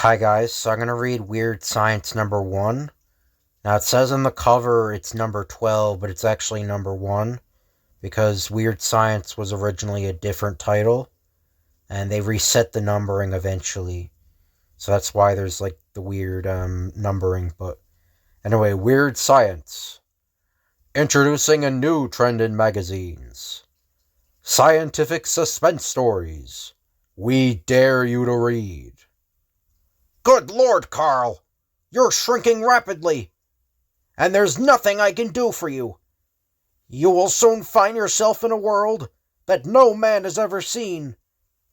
Hi guys, so I'm going to read Weird Science number 1. Now it says on the cover it's number 12, but it's actually number 1 because Weird Science was originally a different title and they reset the numbering eventually. So that's why there's like the weird numbering, but anyway, Weird Science. Introducing a new trend in magazines. Scientific suspense stories. We dare you to read. Good Lord, Carl! You're shrinking rapidly, and there's nothing I can do for you. You will soon find yourself in a world that no man has ever seen.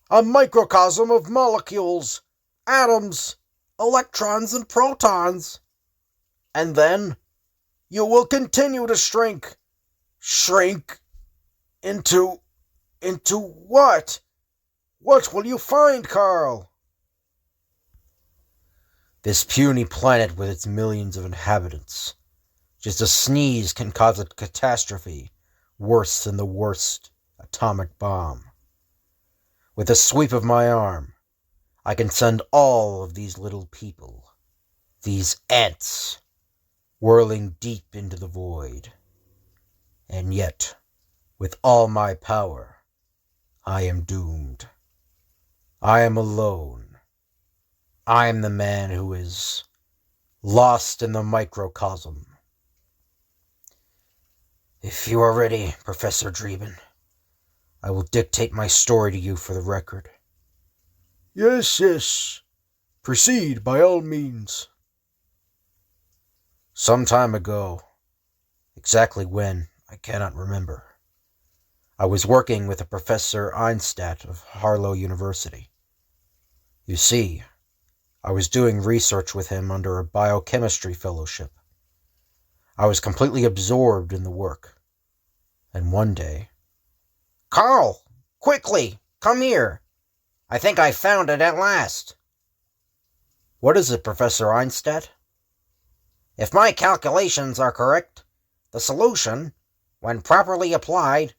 A microcosm of molecules, atoms, electrons, and protons. And then you will continue to shrink. Shrink into what? What will you find, Carl? This puny planet with its millions of inhabitants. Just a sneeze can cause a catastrophe worse than the worst atomic bomb. With a sweep of my arm, I can send all of these little people, these ants, whirling deep into the void. And yet, with all my power, I am doomed. I am alone. I am the man who is lost in the microcosm. If you are ready, Professor Dreeben, I will dictate my story to you for the record. Yes. Proceed by all means. Some time ago, exactly when, I cannot remember, I was working with a Professor Einstedt of Harlow University. You see, I was doing research with him under a biochemistry fellowship. I was completely absorbed in the work. And one day... Carl! Quickly! Come here! I think I found it at last! What is it, Professor Einstedt? If my calculations are correct, the solution, when properly applied,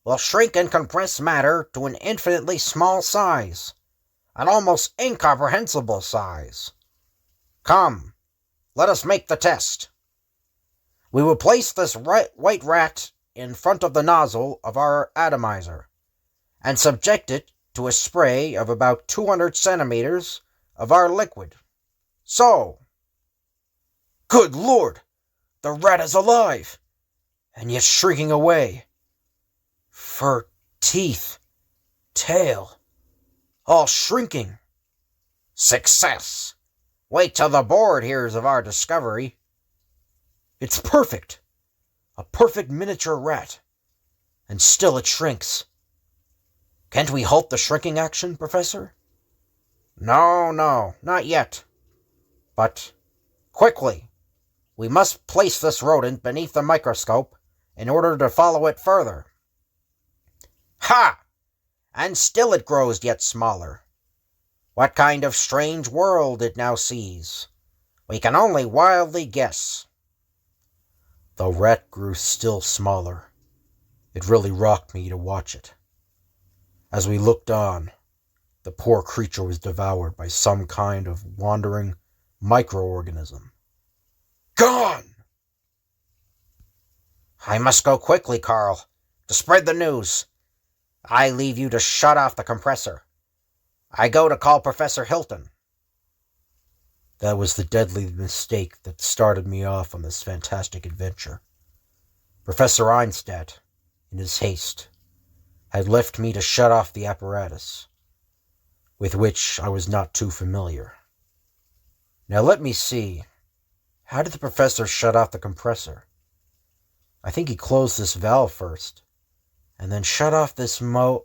will shrink and compress matter to an infinitely small size. An almost incomprehensible size. Come, let us make the test. We will place this white rat in front of the nozzle of our atomizer and subject it to a spray of about 200 centimeters of our liquid. So. Good Lord! The rat is alive, and yet shrinking away. Fur, teeth, tail, all shrinking. Success! Wait till the board hears of our discovery. It's perfect. A perfect miniature rat. And still it shrinks. Can't we halt the shrinking action, Professor? No, not yet. But, quickly, we must place this rodent beneath the microscope in order to follow it further. Ha! And still it grows yet smaller. What kind of strange world it now sees, we can only wildly guess. The rat grew still smaller. It really rocked me to watch it. As we looked on, the poor creature was devoured by some kind of wandering microorganism. Gone! I must go quickly, Carl, to spread the news. I leave you to shut off the compressor. I go to call Professor Hilton. That was the deadly mistake that started me off on this fantastic adventure. Professor Einstedt, in his haste, had left me to shut off the apparatus, with which I was not too familiar. Now let me see. How did the professor shut off the compressor? I think he closed this valve first, and then shut off this In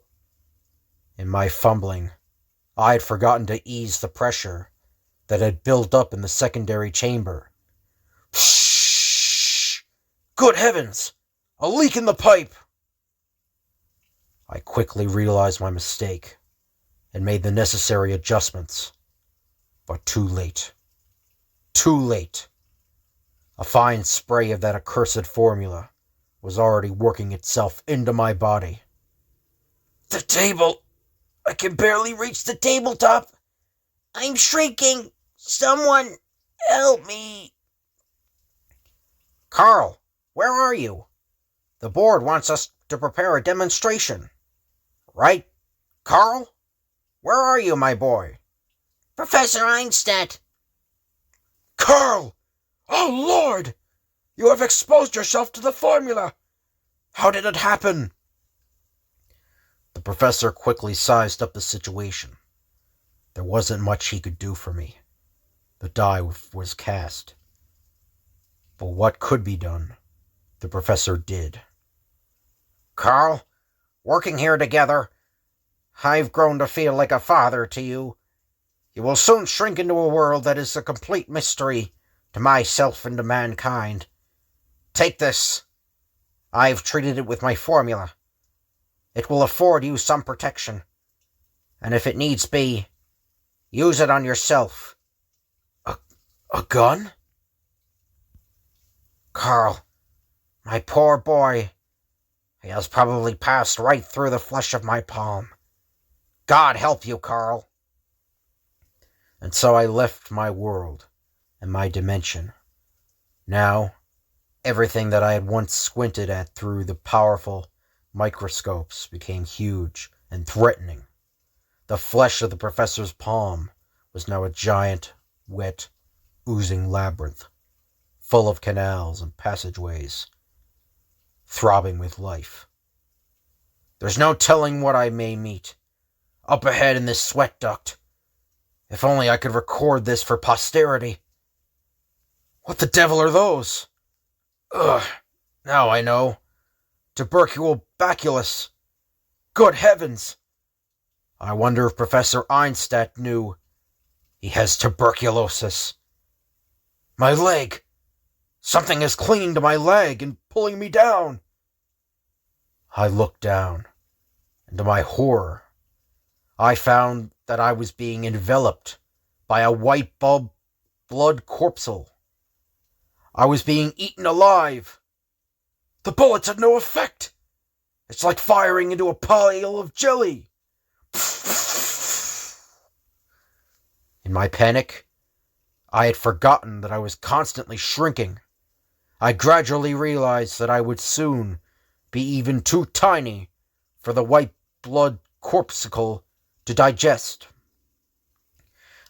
my fumbling, I had forgotten to ease the pressure that had built up in the secondary chamber. Shh! Good heavens! A leak in the pipe! I quickly realized my mistake and made the necessary adjustments. But too late. Too late. A fine spray of that accursed formula was already working itself into my body. The table! I can barely reach the tabletop! I'm shrinking! Someone help me! Carl, where are you? The board wants us to prepare a demonstration. Right, Carl? Where are you, my boy? Professor Einstein! Carl! Oh, Lord! You have exposed yourself to the formula! How did it happen? The professor quickly sized up the situation. There wasn't much he could do for me. The die was cast. But what could be done, the professor did. Carl, working here together, I've grown to feel like a father to you. You will soon shrink into a world that is a complete mystery to myself and to mankind. Take this. I've treated it with my formula. It will afford you some protection. And if it needs be, use it on yourself. A gun? Carl, my poor boy, he has probably passed right through the flesh of my palm. God help you, Carl. And so I left my world and my dimension. Now, everything that I had once squinted at through the powerful microscopes became huge and threatening. The flesh of the professor's palm was now a giant, wet, oozing labyrinth, full of canals and passageways, throbbing with life. There's no telling what I may meet up ahead in this sweat duct. If only I could record this for posterity. What the devil are those? Ugh, now I know. Tuberculobacillus. Good heavens! I wonder if Professor Einstein knew. He has tuberculosis. My leg! Something is clinging to my leg and pulling me down. I looked down, and to my horror, I found that I was being enveloped by a white blood corpuscle. I was being eaten alive. The bullets had no effect. It's like firing into a pile of jelly. In my panic, I had forgotten that I was constantly shrinking. I gradually realized that I would soon be even too tiny for the white blood corpuscle to digest.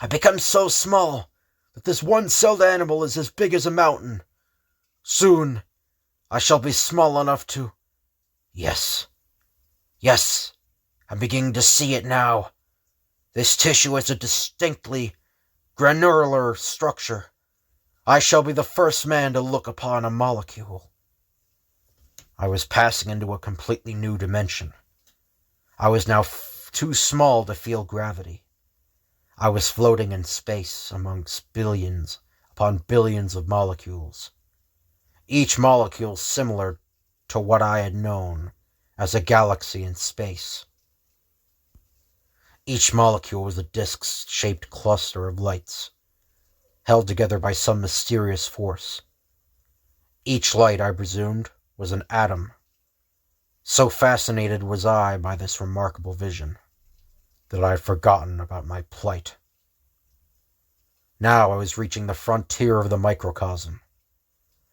I become so small that this one-celled animal is as big as a mountain. Soon, I shall be small enough to... Yes, I'm beginning to see it now. This tissue has a distinctly granular structure. I shall be the first man to look upon a molecule. I was passing into a completely new dimension. I was now too small to feel gravity. I was floating in space amongst billions upon billions of molecules, each molecule similar to what I had known as a galaxy in space. Each molecule was a disc-shaped cluster of lights, held together by some mysterious force. Each light, I presumed, was an atom. So fascinated was I by this remarkable vision that I had forgotten about my plight. Now I was reaching the frontier of the microcosm,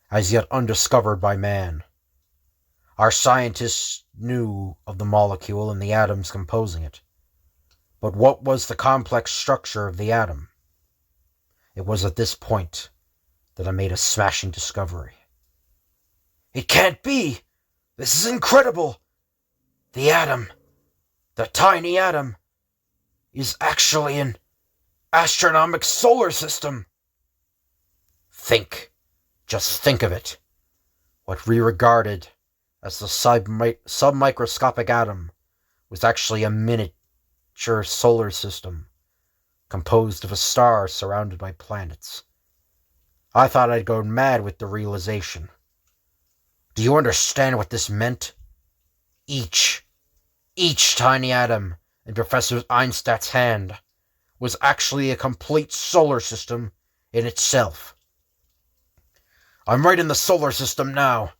as yet undiscovered by man. Our scientists knew of the molecule and the atoms composing it. But what was the complex structure of the atom? It was at this point that I made a smashing discovery. It can't be! This is incredible! The atom, the tiny atom, is actually an astronomical solar system. Just think of it. What we regarded as the submicroscopic atom was actually a miniature solar system composed of a star surrounded by planets. I thought I'd go mad with the realization. Do you understand what this meant? Each tiny atom in Professor Einstein's hand was actually a complete solar system in itself. I'm right in the solar system now,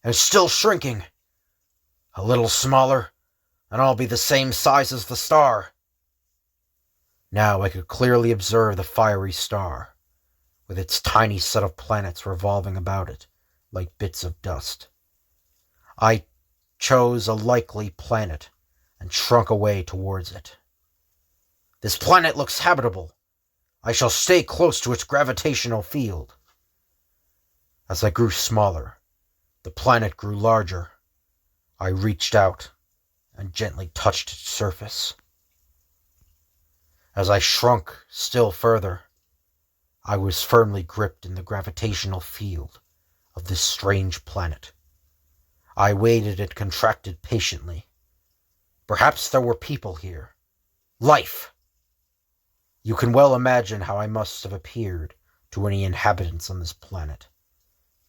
and still shrinking. A little smaller, and I'll be the same size as the star. Now I could clearly observe the fiery star, with its tiny set of planets revolving about it like bits of dust. I chose a likely planet and shrunk away towards it. This planet looks habitable. I shall stay close to its gravitational field. As I grew smaller, the planet grew larger. I reached out and gently touched its surface. As I shrunk still further, I was firmly gripped in the gravitational field of this strange planet. I waited and contracted patiently. Perhaps there were people here. Life! You can well imagine how I must have appeared to any inhabitants on this planet.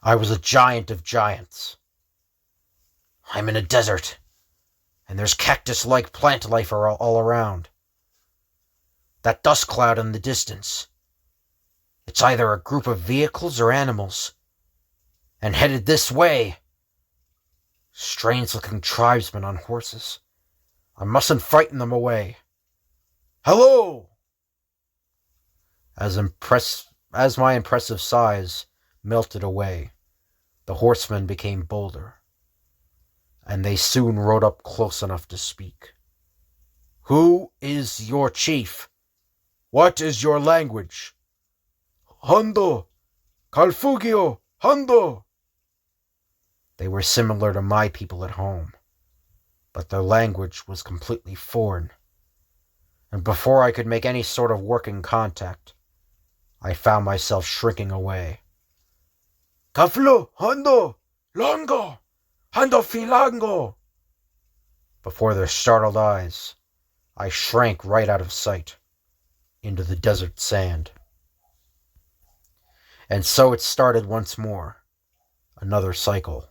I was a giant of giants. I'm in a desert, and there's cactus-like plant life all around. That dust cloud in the distance, it's either a group of vehicles or animals, and headed this way. Strange-looking tribesmen on horses. I mustn't frighten them away. Hello! As my impressive size melted away, the horsemen became bolder, and they soon rode up close enough to speak. Who is your chief? What is your language? Hondo! Calfugio! Hondo! They were similar to my people at home, but their language was completely foreign, and before I could make any sort of working contact, I found myself shrinking away. Kaflo, Hondo, Longo, Hondo Filango! Before their startled eyes, I shrank right out of sight, into the desert sand. And so it started once more, another cycle.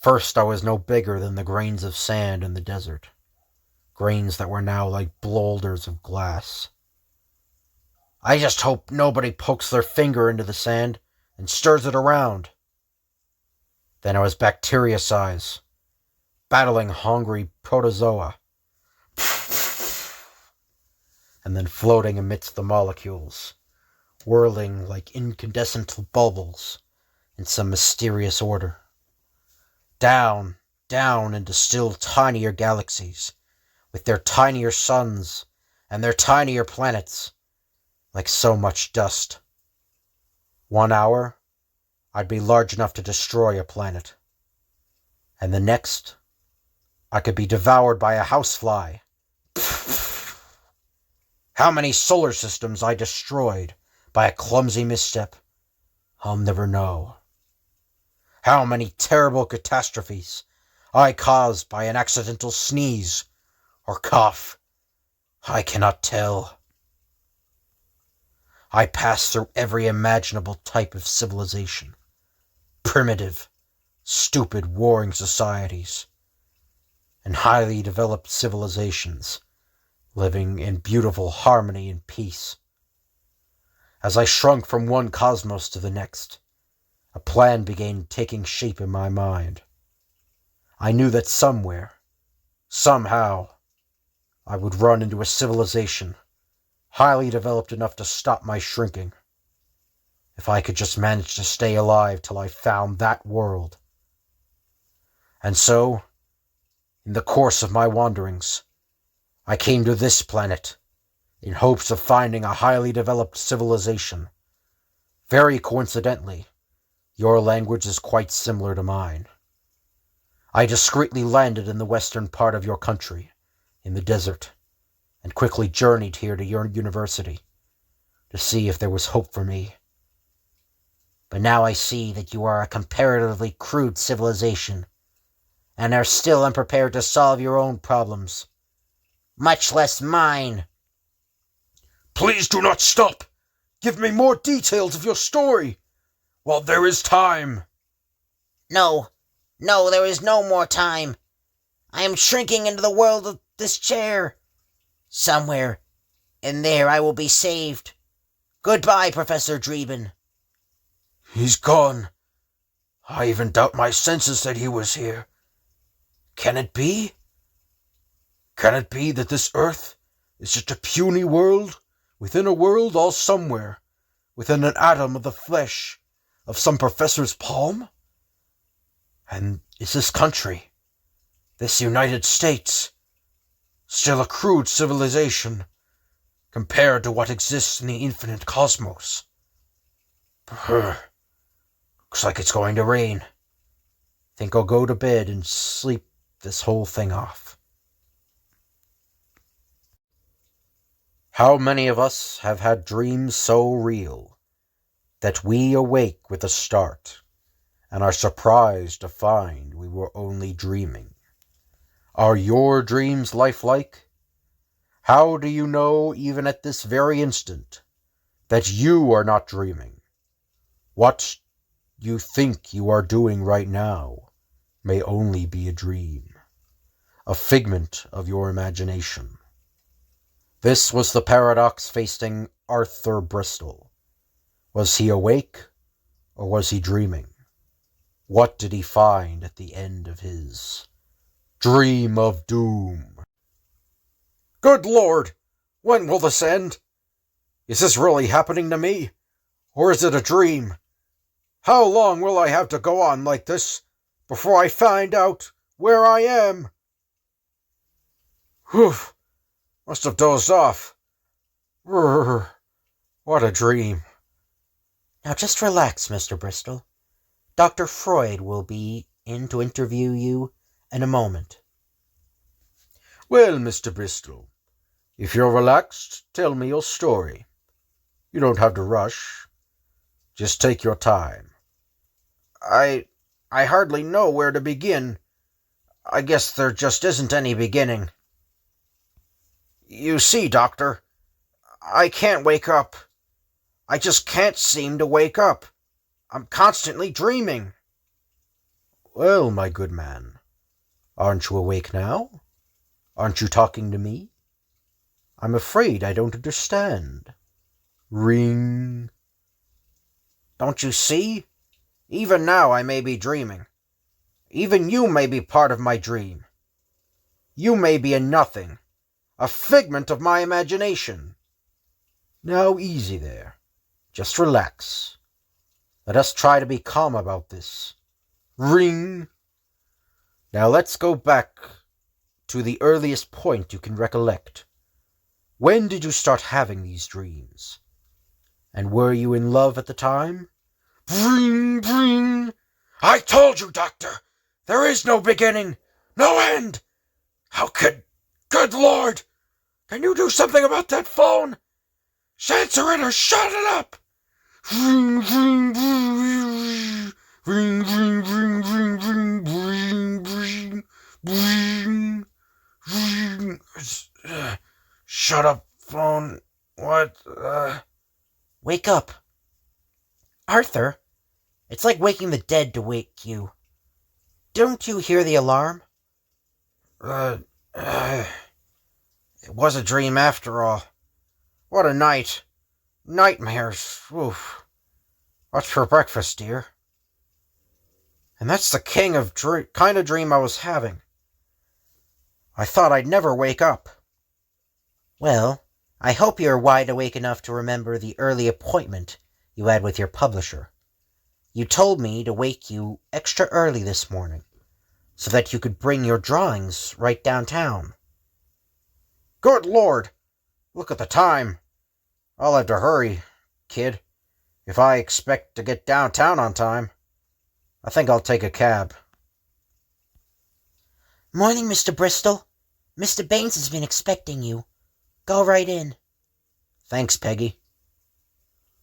First, I was no bigger than the grains of sand in the desert, grains that were now like boulders of glass. I just hope nobody pokes their finger into the sand and stirs it around. Then I was bacteria size, battling hungry protozoa, and then floating amidst the molecules, whirling like incandescent bubbles in some mysterious order. Down, down into still tinier galaxies, with their tinier suns and their tinier planets, like so much dust. 1 hour, I'd be large enough to destroy a planet. And the next, I could be devoured by a housefly. How many solar systems I destroyed by a clumsy misstep, I'll never know. How many terrible catastrophes I caused by an accidental sneeze or cough, I cannot tell. I passed through every imaginable type of civilization. Primitive, stupid warring societies, and highly developed civilizations living in beautiful harmony and peace. As I shrunk from one cosmos to the next, a plan began taking shape in my mind. I knew that somewhere, somehow, I would run into a civilization highly developed enough to stop my shrinking, if I could just manage to stay alive till I found that world. And so, in the course of my wanderings, I came to this planet, in hopes of finding a highly developed civilization. Very coincidentally, your language is quite similar to mine. I discreetly landed in the western part of your country, in the desert, and quickly journeyed here to your university, to see if there was hope for me. But now I see that you are a comparatively crude civilization, and are still unprepared to solve your own problems, much less mine. Please do not stop. Give me more details of your story, while there is time. No, there is no more time. I am shrinking into the world of this chair. Somewhere in there I will be saved. Goodbye, Professor Dreeben. He's gone. I even doubt my senses that he was here. Can it be? Can it be that this Earth Is it a puny world within a world all somewhere, within an atom of the flesh of some professor's palm? And is this country, this United States, still a crude civilization compared to what exists in the infinite cosmos? Looks like it's going to rain. Think I'll go to bed and sleep this whole thing off. How many of us have had dreams so real that we awake with a start and are surprised to find we were only dreaming? Are your dreams lifelike? How do you know, even at this very instant, that you are not dreaming? What you think you are doing right now may only be a dream, a figment of your imagination. This was the paradox facing Arthur Bristol. Was he awake, or was he dreaming? What did he find at the end of his dream of doom? Good Lord! When will this end? Is this really happening to me? Or is it a dream? How long will I have to go on like this before I find out where I am? Whew! Must have dozed off. Brrr, what a dream. Now just relax, Mr. Bristol. Dr. Freud will be in to interview you in a moment. Well, Mr. Bristol, if you're relaxed, tell me your story. You don't have to rush. Just take your time. I hardly know where to begin. I guess there just isn't any beginning. You see, Doctor, I can't wake up. I just can't seem to wake up. I'm constantly dreaming. Well, my good man, aren't you awake now? Aren't you talking to me? I'm afraid I don't understand. Ring. Don't you see? Even now I may be dreaming. Even you may be part of my dream. You may be a nothing, a figment of my imagination. Now easy there. Just relax. Let us try to be calm about this. Ring. Now let's go back to the earliest point you can recollect. When did you start having these dreams? And were you in love at the time? Bring, bring. I told you, Doctor, there is no beginning, no end. How could... Good Lord! Can you do something about that phone? Answer it or shut it up! Ring, ring, ring, ring, ring, ring, ring, ring, ring, ring, ring, ring. Shut up, phone. What? Wake up. Arthur, it's like waking the dead to wake you. Don't you hear the alarm? It was a dream after all. What a night. Nightmares. Oof. What's for breakfast, dear? And that's the kind of dream I was having. I thought I'd never wake up. Well, I hope you're wide awake enough to remember the early appointment you had with your publisher. You told me to wake you extra early this morning, so that you could bring your drawings right downtown. Good Lord! Look at the time. I'll have to hurry, kid, if I expect to get downtown on time. I think I'll take a cab. Morning, Mr. Bristol. Mr. Baines has been expecting you. Go right in. Thanks, Peggy.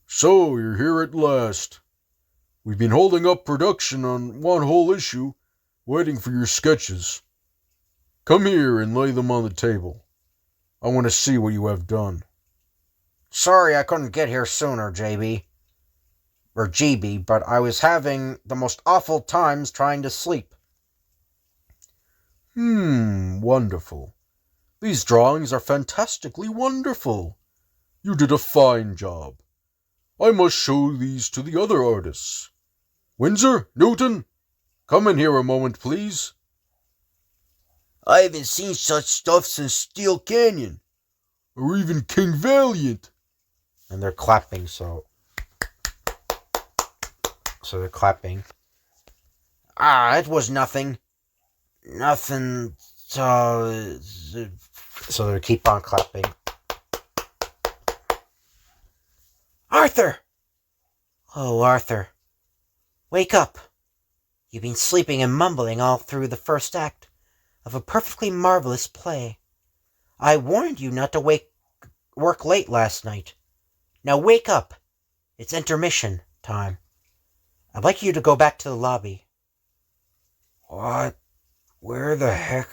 So, you're here at last. We've been holding up production on one whole issue, waiting for your sketches. Come here and lay them on the table. I want to see what you have done. Sorry I couldn't get here sooner, JB. Or GB, but I was having the most awful times trying to sleep. Wonderful. These drawings are fantastically wonderful. You did a fine job. I must show these to the other artists. Windsor, Newton, come in here a moment, please. I haven't seen such stuff since Steel Canyon. or even King Valiant. And they're clapping, so they're clapping. It was nothing. Nothing, So they keep on clapping. Arthur! Oh, Arthur. Wake up. You've been sleeping and mumbling all through the first act of a perfectly marvelous play. I warned you not to work late last night. Now wake up. It's intermission time. I'd like you to go back to the lobby. What? Where the heck?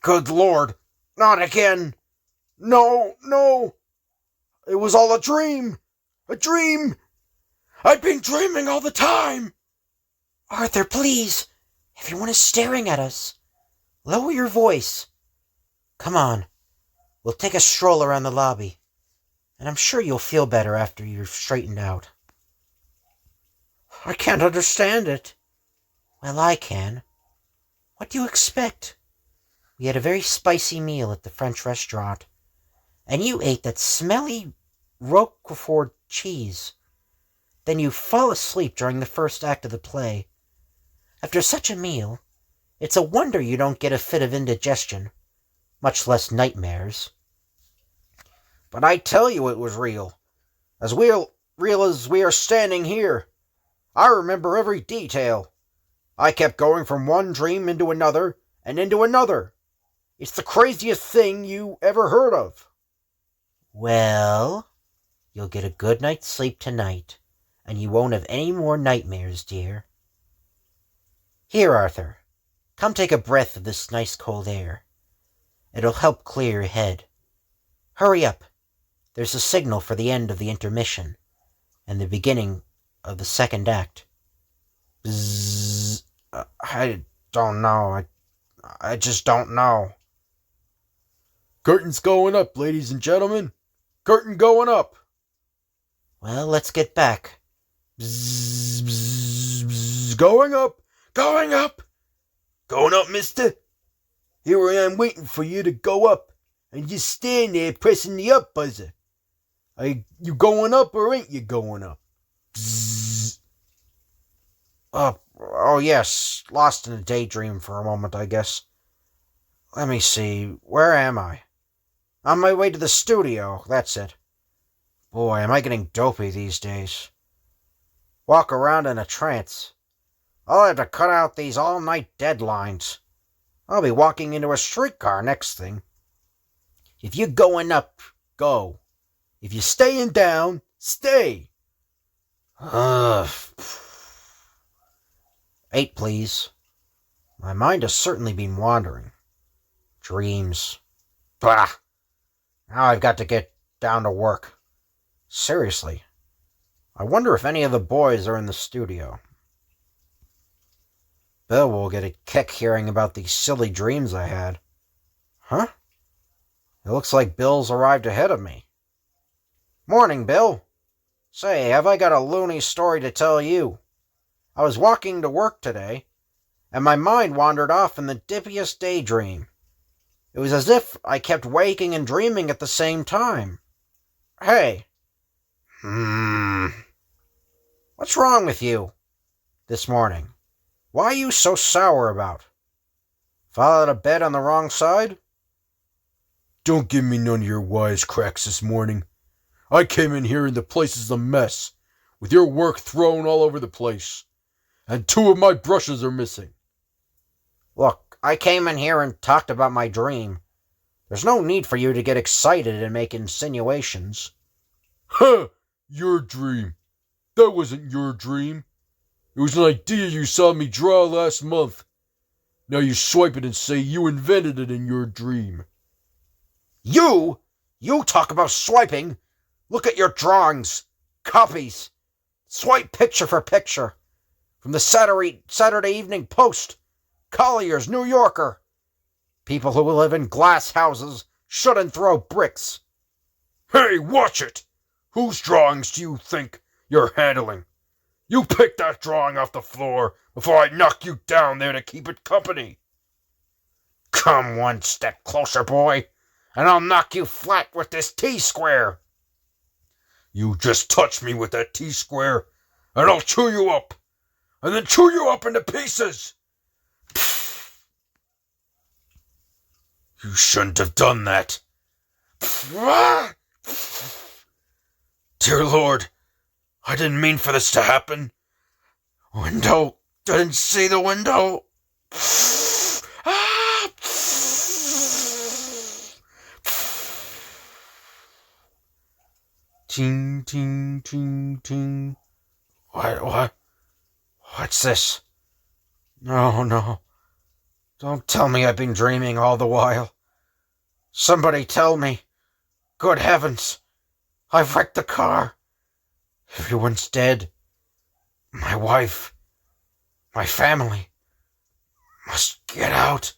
Good Lord! Not again! No, no! It was all a dream! A dream! I've been dreaming all the time! Arthur, please! Everyone is staring at us. Lower your voice. Come on. We'll take a stroll around the lobby. And I'm sure you'll feel better after you're straightened out. I can't understand it. Well, I can. What do you expect? We had a very spicy meal at the French restaurant, and you ate that smelly Roquefort cheese. Then you fall asleep during the first act of the play. After such a meal, it's a wonder you don't get a fit of indigestion, much less nightmares. But I tell you it was real. As real as we are standing here. I remember every detail. I kept going from one dream into another, and into another. It's the craziest thing you ever heard of. Well, you'll get a good night's sleep tonight, and you won't have any more nightmares, dear. Here, Arthur, come take a breath of this nice cold air. It'll help clear your head. Hurry up. There's a signal for the end of the intermission, and the beginning of the second act. Bzzz. I don't know. I just don't know. Curtain's going up, ladies and gentlemen. Curtain going up. Well, let's get back. Bzzz, bzzz, bzzz. Going up. Going up. Going up, mister? Here I am waiting for you to go up, and you stand there pressing the up buzzer. Are you going up or ain't you going up? Bzzz. Oh, yes. Lost in a daydream for a moment, I guess. Let me see. Where am I? On my way to the studio. That's it. Boy, am I getting dopey these days. Walk around in a trance. I'll have to cut out these all-night deadlines. I'll be walking into a streetcar next thing. If you're going up, go. If you're staying down, stay. Ugh. 8, please. My mind has certainly been wandering. Dreams. Bah! Now I've got to get down to work. Seriously. I wonder if any of the boys are in the studio. Bill will get a kick hearing about these silly dreams I had. Huh? It looks like Bill's arrived ahead of me. Morning, Bill. Say, have I got a loony story to tell you? I was walking to work today, and my mind wandered off in the dippiest daydream. It was as if I kept waking and dreaming at the same time. Hey. What's wrong with you this morning? Why are you so sour about? Fall out of bed on the wrong side? Don't give me none of your wisecracks this morning. I came in here and the place is a mess, with your work thrown all over the place. And 2 of my brushes are missing. Look, I came in here and talked about my dream. There's no need for you to get excited and make insinuations. Huh! Your dream. That wasn't your dream. It was an idea you saw me draw last month. Now you swipe it and say you invented it in your dream. You? You talk about swiping? Look at your drawings. Copies. Swipe picture for picture. From the Saturday Evening Post. Collier's New Yorker. People who live in glass houses shouldn't throw bricks. Hey, watch it! Whose drawings do you think you're handling? You pick that drawing off the floor before I knock you down there to keep it company. Come one step closer, boy. and I'll knock you flat with this T-square. You just touch me with that T-square, and I'll chew you up, and then chew you up into pieces. You shouldn't have done that. Dear Lord, I didn't mean for this to happen. Window, didn't see the window. Ting, ting, ting, ting. What's this? No. Don't tell me I've been dreaming all the while. Somebody tell me. Good heavens. I've wrecked the car. Everyone's dead. My wife. My family. Must get out.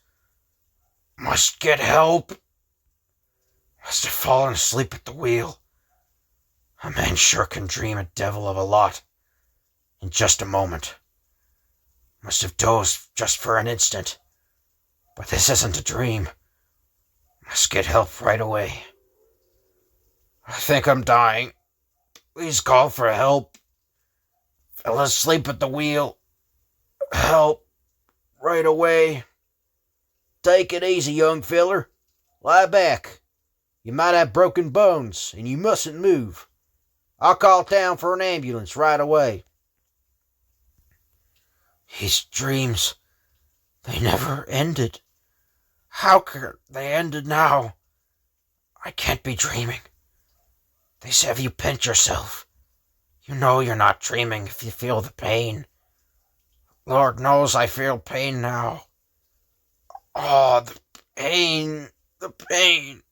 Must get help. Must have fallen asleep at the wheel. A man sure can dream a devil of a lot. In just a moment. Must have dozed just for an instant. But this isn't a dream. Must get help right away. I think I'm dying. Please call for help. Fell asleep at the wheel. Help. Right away. Take it easy, young feller. Lie back. You might have broken bones, and you mustn't move. I'll call town for an ambulance right away. These dreams, they never ended. How could they end now? I can't be dreaming. They say if you pinch yourself, you know you're not dreaming if you feel the pain. Lord knows I feel pain now. Oh, the pain.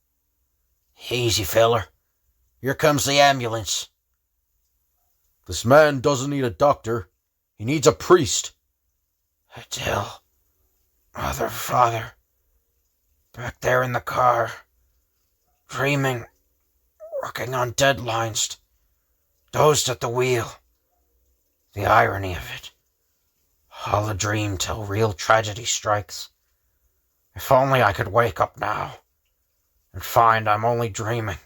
Easy, feller. Here comes the ambulance. This man doesn't need a doctor. He needs a priest. Adele, Mother, Father, back there in the car, dreaming, working on deadlines, dozed at the wheel. The irony of it. All a dream till real tragedy strikes. If only I could wake up now and find I'm only dreaming.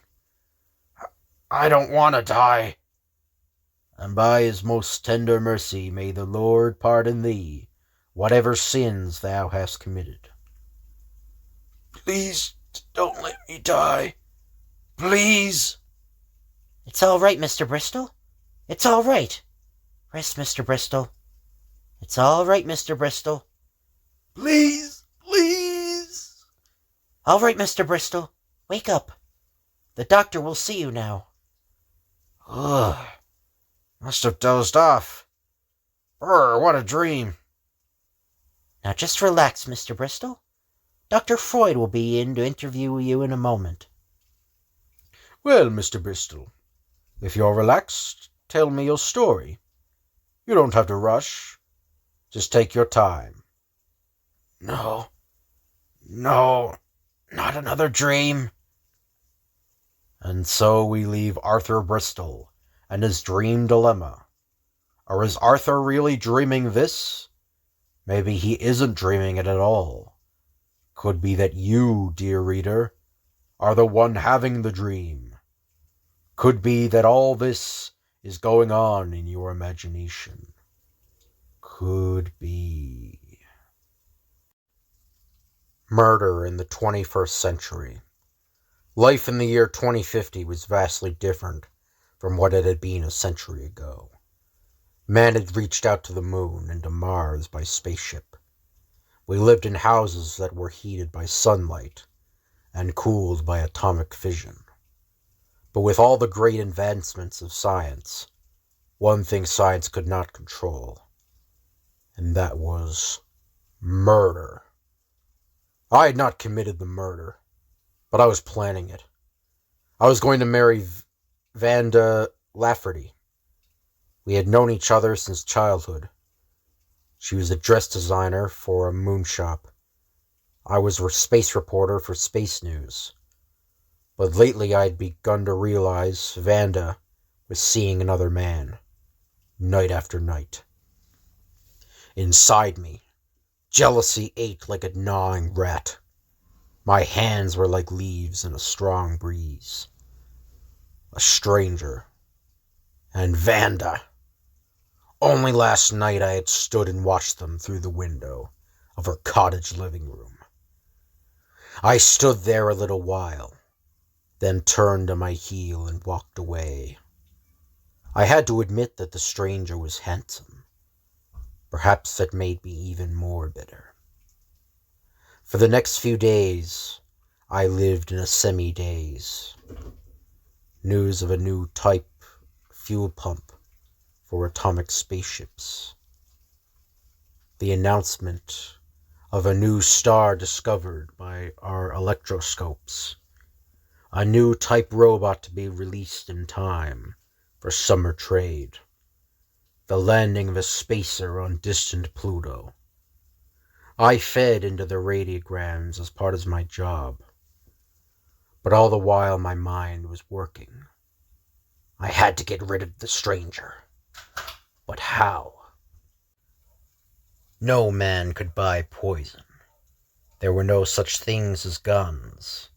I don't want to die. And by his most tender mercy may the Lord pardon thee, whatever sins thou hast committed. Please don't let me die. Please. It's all right, Mr. Bristol. It's all right. Rest, Mr. Bristol. It's all right, Mr. Bristol. Please. All right, Mr. Bristol. Wake up. The doctor will see you now. Ugh. Must have dozed off. Brr, what a dream. Now just relax, Mr. Bristol. Dr. Freud will be in to interview you in a moment. Well, Mr. Bristol, if you're relaxed, tell me your story. You don't have to rush. Just take your time. No, not another dream. And so we leave Arthur Bristol and his dream dilemma. Or is Arthur really dreaming this? Maybe he isn't dreaming it at all. Could be that you, dear reader, are the one having the dream. Could be that all this is going on in your imagination. Could be. Murder in the 21st century. Life in the year 2050 was vastly different from what it had been a century ago. Man had reached out to the moon and to Mars by spaceship. We lived in houses that were heated by sunlight and cooled by atomic fission. But with all the great advancements of science, one thing science could not control, and that was murder. I had not committed the murder, but I was planning it. I was going to marry Vanda Lafferty. We had known each other since childhood. She was a dress designer for a moon shop. I was a space reporter for Space News. But lately I had begun to realize Vanda was seeing another man, night after night. Inside me, jealousy ate like a gnawing rat. My hands were like leaves in a strong breeze. A stranger. And Vanda. Only last night I had stood and watched them through the window of her cottage living room. I stood there a little while, then turned on my heel and walked away. I had to admit that the stranger was handsome. Perhaps that made me even more bitter. For the next few days, I lived in a semi-daze. News of a new type fuel pump for atomic spaceships. The announcement of a new star discovered by our electroscopes. A new type robot to be released in time for summer trade. The landing of a spacer on distant Pluto. I fed into the radiograms as part of my job. But all the while my mind was working. I had to get rid of the stranger. But how? No man could buy poison. There were no such things as guns,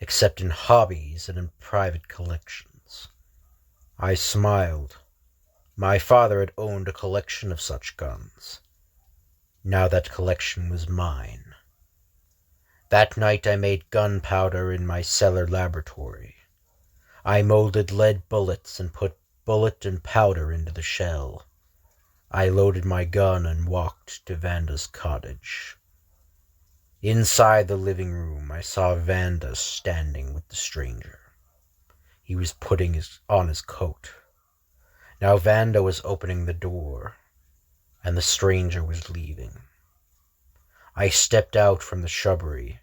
except in hobbies and in private collections. I smiled. My father had owned a collection of such guns. Now that collection was mine. That night I made gunpowder in my cellar laboratory. I molded lead bullets and put bullet and powder into the shell. I loaded my gun and walked to Vanda's cottage. Inside the living room, I saw Vanda standing with the stranger. He was putting on his coat. Now Vanda was opening the door, and the stranger was leaving. I stepped out from the shrubbery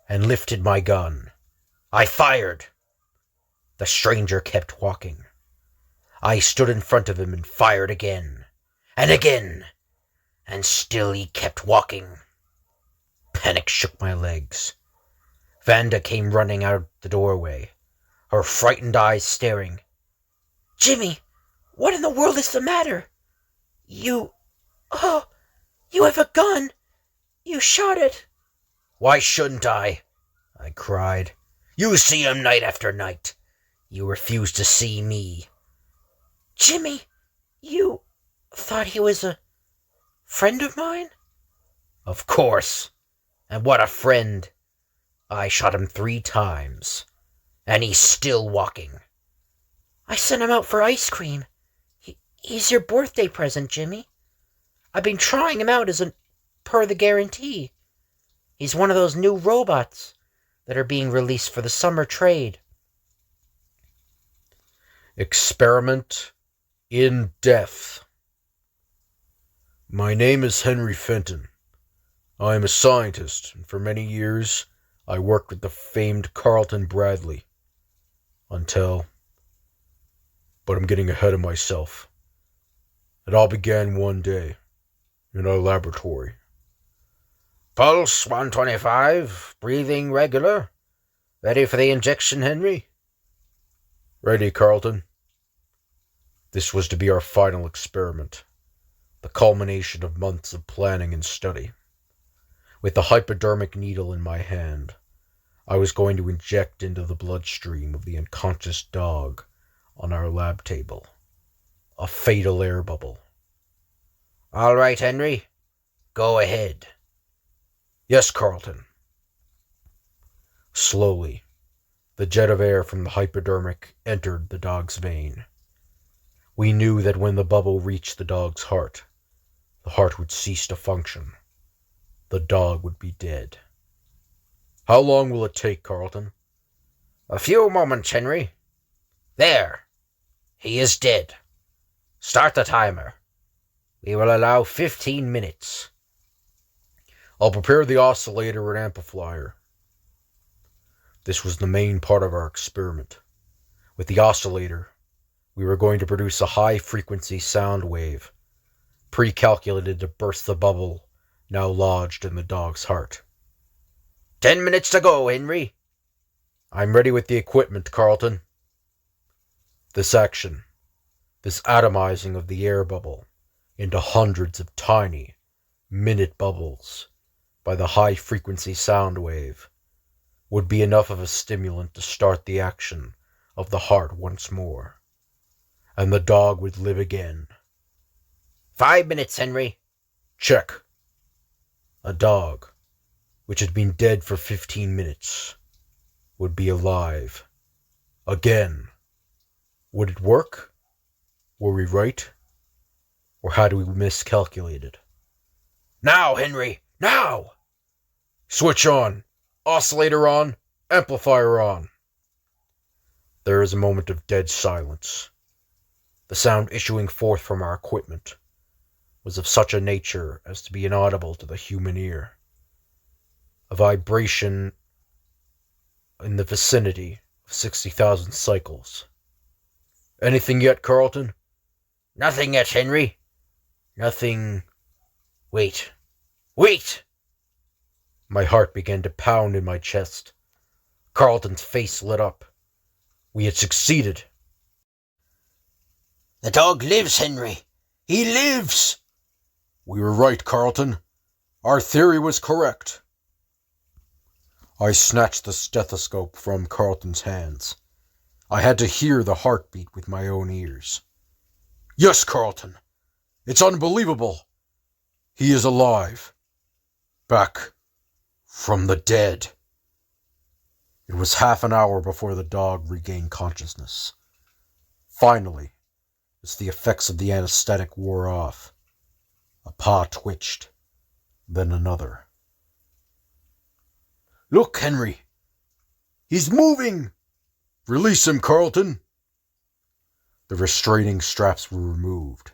and lifted my gun. I fired. The stranger kept walking. I stood in front of him and fired again, and again, and still he kept walking. Panic shook my legs. Vanda came running out the doorway, her frightened eyes staring. Jimmy, what in the world is the matter? You have a gun. You shot it. Why shouldn't I? I cried. You see him night after night. You refuse to see me. Jimmy, you thought he was a friend of mine? Of course. And what a friend. I shot him 3 times, and he's still walking. I sent him out for ice cream. He's your birthday present, Jimmy. I've been trying him out per the guarantee. He's one of those new robots that are being released for the summer trade. Experiment in death. My name is Henry Fenton. I am a scientist, and for many years I worked with the famed Carlton Bradley. But I'm getting ahead of myself. It all began one day, in our laboratory. Pulse 125, breathing regular. Ready for the injection, Henry? Ready, Carlton. This was to be our final experiment, the culmination of months of planning and study. With the hypodermic needle in my hand, I was going to inject into the bloodstream of the unconscious dog on our lab table a fatal air bubble. All right, Henry. Go ahead. Yes, Carlton. Slowly, the jet of air from the hypodermic entered the dog's vein. We knew that when the bubble reached the dog's heart, the heart would cease to function. The dog would be dead. How long will it take, Carlton? A few moments, Henry. There. He is dead. Start the timer. We will allow 15 minutes. I'll prepare the oscillator and amplifier. This was the main part of our experiment. With the oscillator, we were going to produce a high-frequency sound wave, pre-calculated to burst the bubble now lodged in the dog's heart. 10 minutes to go, Henry. I'm ready with the equipment, Carlton. This action, this atomizing of the air bubble into hundreds of tiny, minute bubbles by the high-frequency sound wave, would be enough of a stimulant to start the action of the heart once more, and the dog would live again. 5 minutes, Henry. Check. A dog, which had been dead for 15 minutes, would be alive. Again. Would it work? Were we right? Or had we miscalculated? Now, Henry! Now! Switch on. Oscillator on. Amplifier on. There is a moment of dead silence. The sound issuing forth from our equipment was of such a nature as to be inaudible to the human ear. A vibration in the vicinity of 60,000 cycles. Anything yet, Carlton? Nothing yet, Henry. Nothing. Wait. Wait! My heart began to pound in my chest. Carlton's face lit up. We had succeeded. The dog lives, Henry. He lives! We were right, Carlton. Our theory was correct. I snatched the stethoscope from Carlton's hands. I had to hear the heartbeat with my own ears. Yes, Carlton. It's unbelievable. He is alive. Back from the dead. It was half an hour before the dog regained consciousness. Finally, as the effects of the anesthetic wore off, a paw twitched, then another. Look, Henry. He's moving. Release him, Carlton. The restraining straps were removed,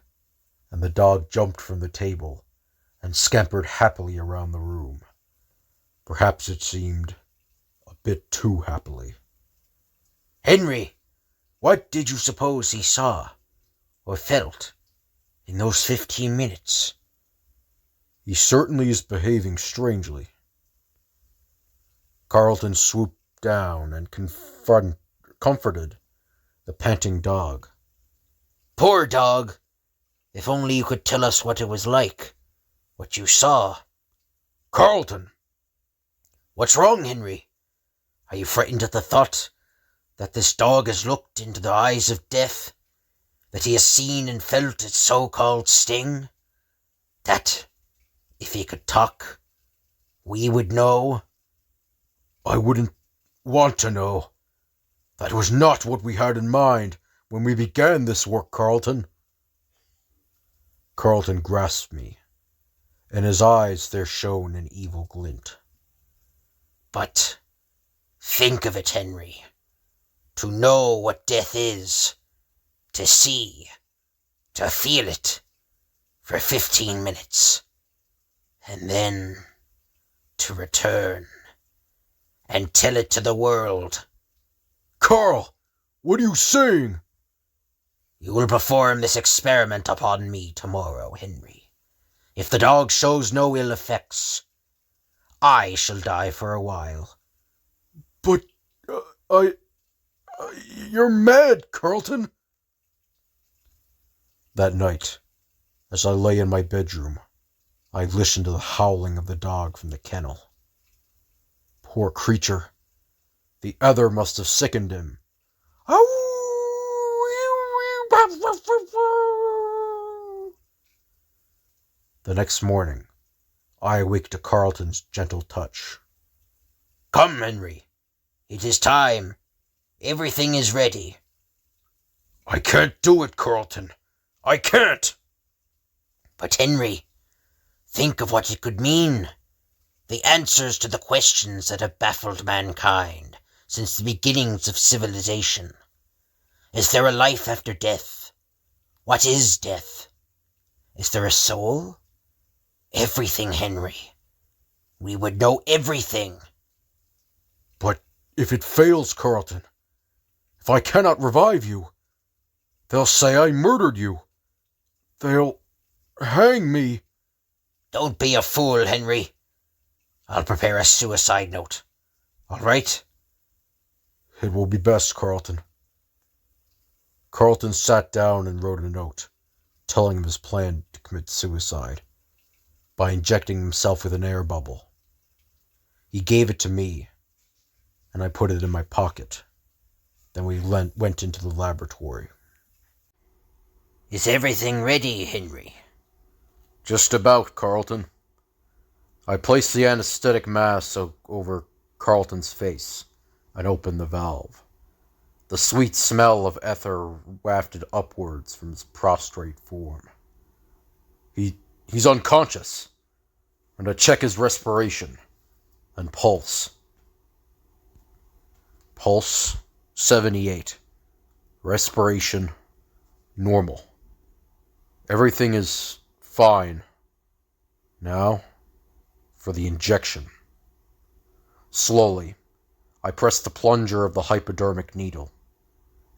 and the dog jumped from the table and scampered happily around the room. Perhaps it seemed a bit too happily. Henry, what did you suppose he saw or felt in those 15 minutes? He certainly is behaving strangely. Carlton swooped down and comforted the panting dog. Poor dog. If only you could tell us what it was like, what you saw. Carlton! What's wrong, Henry? Are you frightened at the thought that this dog has looked into the eyes of death, that he has seen and felt its so-called sting? That, if he could talk, we would know? I wouldn't want to know. That was not what we had in mind when we began this work, Carlton. Carlton grasped me. In his eyes there shone an evil glint. But think of it, Henry. To know what death is, to see, to feel it for 15 minutes, and then to return and tell it to the world. Carl, what are you saying? You will perform this experiment upon me tomorrow, Henry. If the dog shows no ill effects, I shall die for a while. But, you're mad, Carlton. That night, as I lay in my bedroom, I listened to the howling of the dog from the kennel. Poor creature. The other must have sickened him. The next morning, I awake to Carlton's gentle touch. Come, Henry. It is time. Everything is ready. I can't do it, Carlton. I can't. But, Henry, think of what it could mean. The answers to the questions that have baffled mankind since the beginnings of civilization. Is there a life after death? What is death? Is there a soul? Everything, Henry. We would know everything. But if it fails, Carlton, if I cannot revive you, they'll say I murdered you. They'll hang me. Don't be a fool, Henry. I'll prepare a suicide note. All right? It will be best, Carlton. Carlton sat down and wrote a note, telling him his plan to commit suicide by injecting himself with an air bubble. He gave it to me, and I put it in my pocket. Then we went into the laboratory. Is everything ready, Henry? Just about, Carlton. I placed the anesthetic mask over Carlton's face and opened the valve. The sweet smell of ether wafted upwards from his prostrate form. He's unconscious. And I check his respiration and pulse. Pulse 78. Respiration normal. Everything is fine. Now for the injection. Slowly, I pressed the plunger of the hypodermic needle,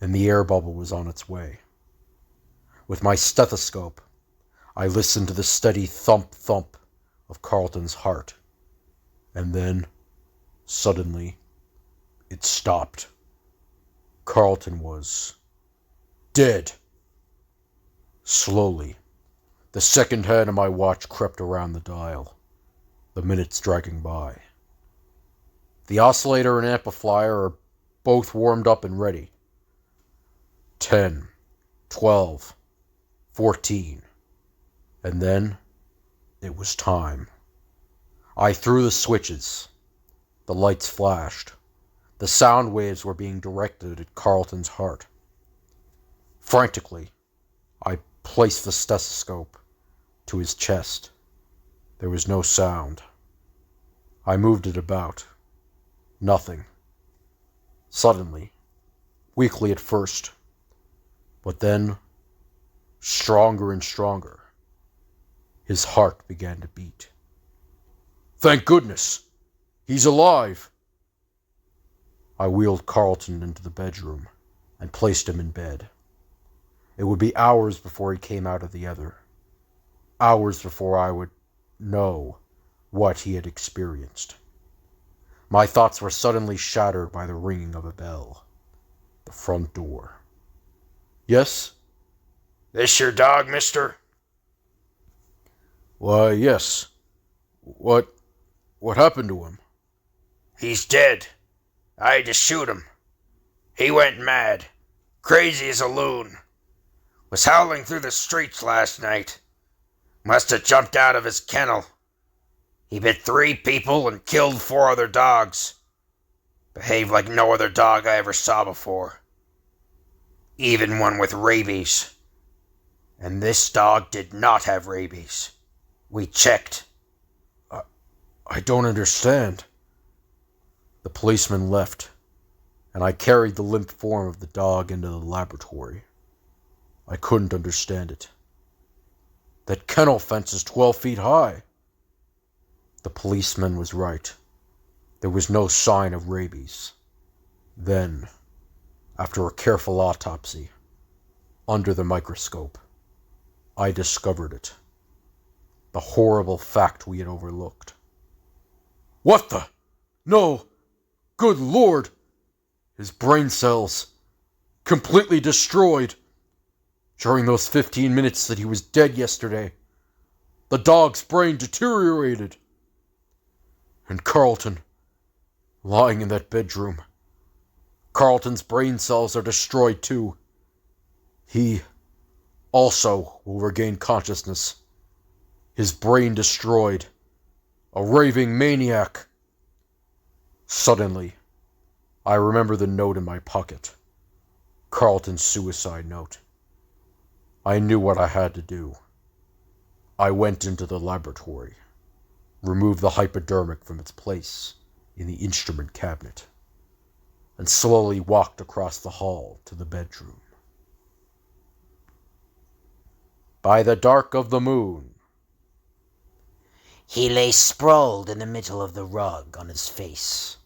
and the air bubble was on its way. With my stethoscope, I listened to the steady thump-thump of Carlton's heart, and then, suddenly, it stopped. Carlton was dead. Slowly, the second hand of my watch crept around the dial, the minutes dragging by. The oscillator and amplifier are both warmed up and ready. 10, 12, 14. And then, it was time. I threw the switches. The lights flashed. The sound waves were being directed at Carlton's heart. Frantically, I placed the stethoscope to his chest. There was no sound. I moved it about. Nothing. Suddenly, weakly at first, but then stronger and stronger, his heart began to beat. Thank goodness! He's alive! I wheeled Carlton into the bedroom and placed him in bed. It would be hours before he came out of the other. Hours before I would know what he had experienced. My thoughts were suddenly shattered by the ringing of a bell. The front door. Yes? This your dog, mister? Why, yes. What happened to him? He's dead. I had to shoot him. He went mad. Crazy as a loon. Was howling through the streets last night. Must have jumped out of his kennel. He bit 3 people and killed 4 other dogs. Behaved like no other dog I ever saw before. Even one with rabies. And this dog did not have rabies. We checked. I don't understand. The policeman left, and I carried the limp form of the dog into the laboratory. I couldn't understand it. That kennel fence is 12 feet high. The policeman was right. There was no sign of rabies. Then, after a careful autopsy, under the microscope, I discovered it. The horrible fact we had overlooked. What the? No! Good Lord! His brain cells, completely destroyed. During those 15 minutes that he was dead yesterday, the dog's brain deteriorated. And Carlton, lying in that bedroom, Carlton's brain cells are destroyed too. He also will regain consciousness. His brain destroyed. A raving maniac. Suddenly, I remember the note in my pocket. Carlton's suicide note. I knew what I had to do. I went into the laboratory, removed the hypodermic from its place in the instrument cabinet, and slowly walked across the hall to the bedroom. By the dark of the moon. He lay sprawled in the middle of the rug on his face.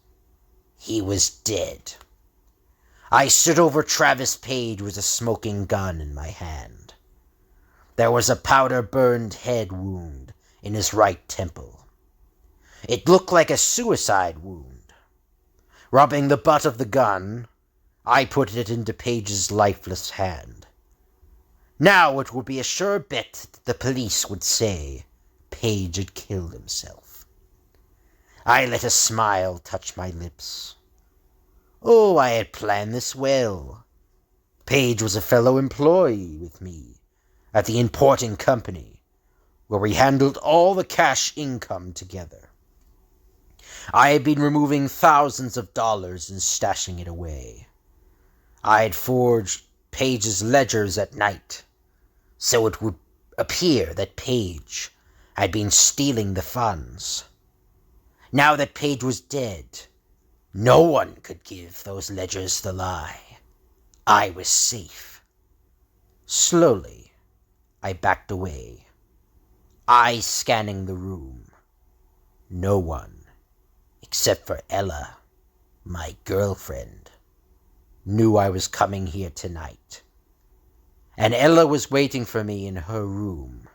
He was dead. I stood over Travis Page with a smoking gun in my hand. There was a powder-burned head wound in his right temple. It looked like a suicide wound. Rubbing the butt of the gun, I put it into Page's lifeless hand. Now it would be a sure bet that the police would say Page had killed himself. I let a smile touch my lips. Oh, I had planned this well. Page was a fellow employee with me at the importing company, where we handled all the cash income together. I had been removing thousands of dollars and stashing it away. I had forged Page's ledgers at night, so it would appear that Page had been stealing the funds. Now that Page was dead, no one could give those ledgers the lie. I was safe. Slowly, I backed away, eyes scanning the room. No one, except for Ella, my girlfriend, knew I was coming here tonight. And Ella was waiting for me in her room.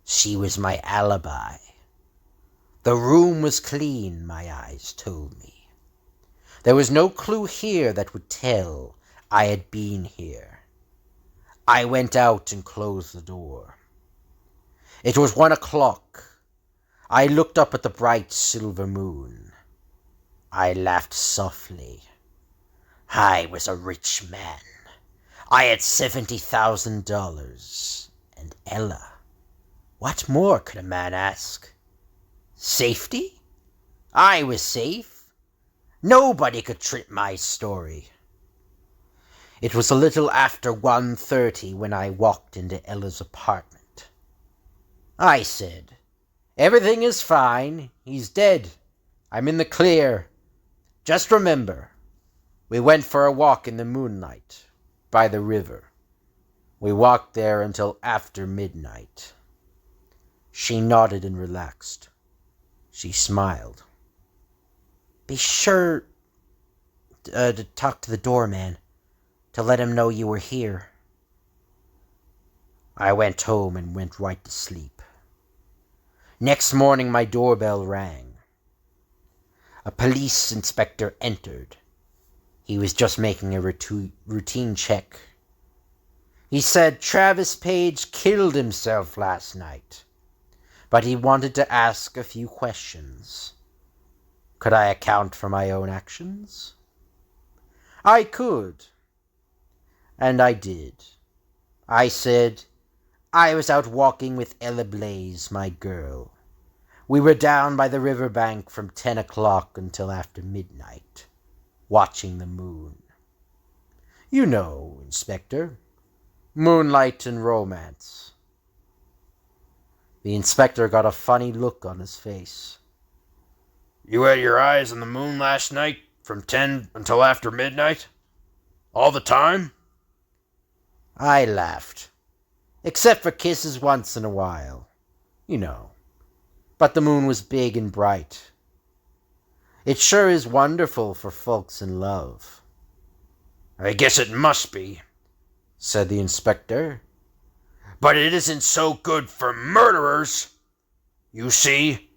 She was my alibi. The room was clean, my eyes told me. There was no clue here that would tell I had been here. I went out and closed the door. It was 1 o'clock. I looked up at the bright silver moon. I laughed softly. I was a rich man. I had $70,000. And Ella. What more could a man ask? Safety? I was safe. Nobody could trip my story. It was a little after 1:30 when I walked into Ella's apartment. I said, "Everything is fine. He's dead. I'm in the clear. Just remember, we went for a walk in the moonlight by the river. We walked there until after midnight." She nodded and relaxed. She smiled. "Be sure to talk to the doorman, to let him know you were here." I went home and went right to sleep. Next morning my doorbell rang. A police inspector entered. He was just making a routine check. He said Travis Page killed himself last night, but he wanted to ask a few questions. Could I account for my own actions? I could. And I did. I said, I was out walking with Ella Blaze, my girl. We were down by the riverbank from 10 o'clock until after midnight, watching the moon. You know, Inspector, moonlight and romance. The inspector got a funny look on his face. You had your eyes on the moon last night from 10 until after midnight? All the time? I laughed. Except for kisses once in a while. You know. But the moon was big and bright. It sure is wonderful for folks in love. I guess it must be, said the inspector. But it isn't so good for murderers. You see,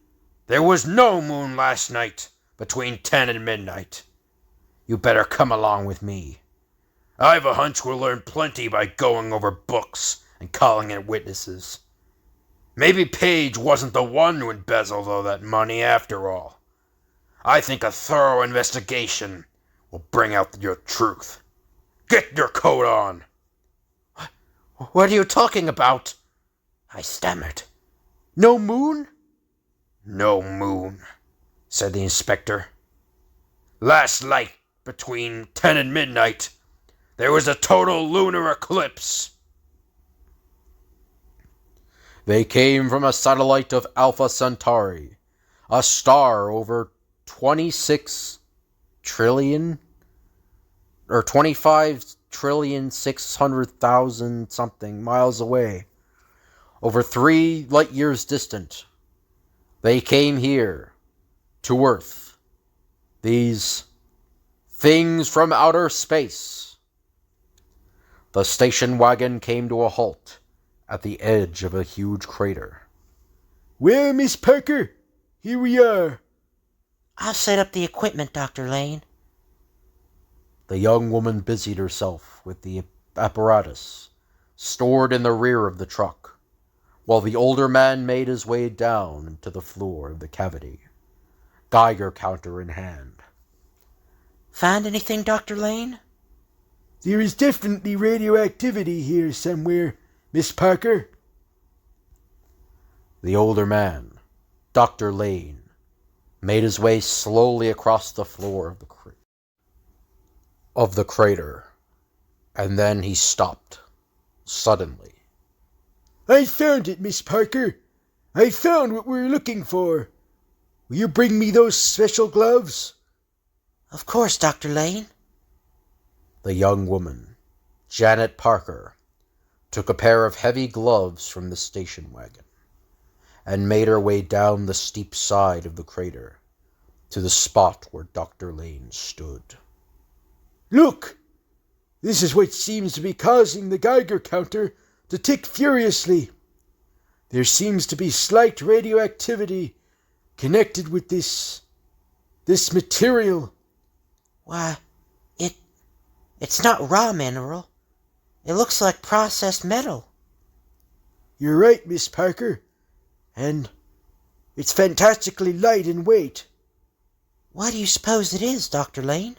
there was no moon last night between 10 and midnight. You better come along with me. I've a hunch we'll learn plenty by going over books and calling in witnesses. Maybe Page wasn't the one who embezzled all that money after all. I think a thorough investigation will bring out your truth. Get your coat on. What are you talking about? I stammered. No moon? No moon, said the inspector. Last night, between 10 and midnight, there was a total lunar eclipse. They came from a satellite of Alpha Centauri, a star over 26 trillion, or 25,600,000 something miles away, over 3 light years distant. They came here, to Earth. These things from outer space. The station wagon came to a halt at the edge of a huge crater. "Well, Miss Parker, here we are." "I'll set up the equipment, Dr. Lane." The young woman busied herself with the apparatus stored in the rear of the truck, while the older man made his way down to the floor of the cavity, Geiger counter in hand. Find anything, Dr. Lane? There is definitely radioactivity here somewhere, Miss Parker. The older man, Dr. Lane, made his way slowly across the floor of the crater, and then he stopped, suddenly. I found it, Miss Parker. I found what we were looking for. Will you bring me those special gloves? Of course, Dr. Lane. The young woman, Janet Parker, took a pair of heavy gloves from the station wagon and made her way down the steep side of the crater to the spot where Dr. Lane stood. Look! This is what seems to be causing the Geiger counter to tick furiously. There seems to be slight radioactivity connected with this material. Why, it's not raw mineral. It looks like processed metal. You're right, Miss Parker. And it's fantastically light in weight. What do you suppose it is, Dr. Lane?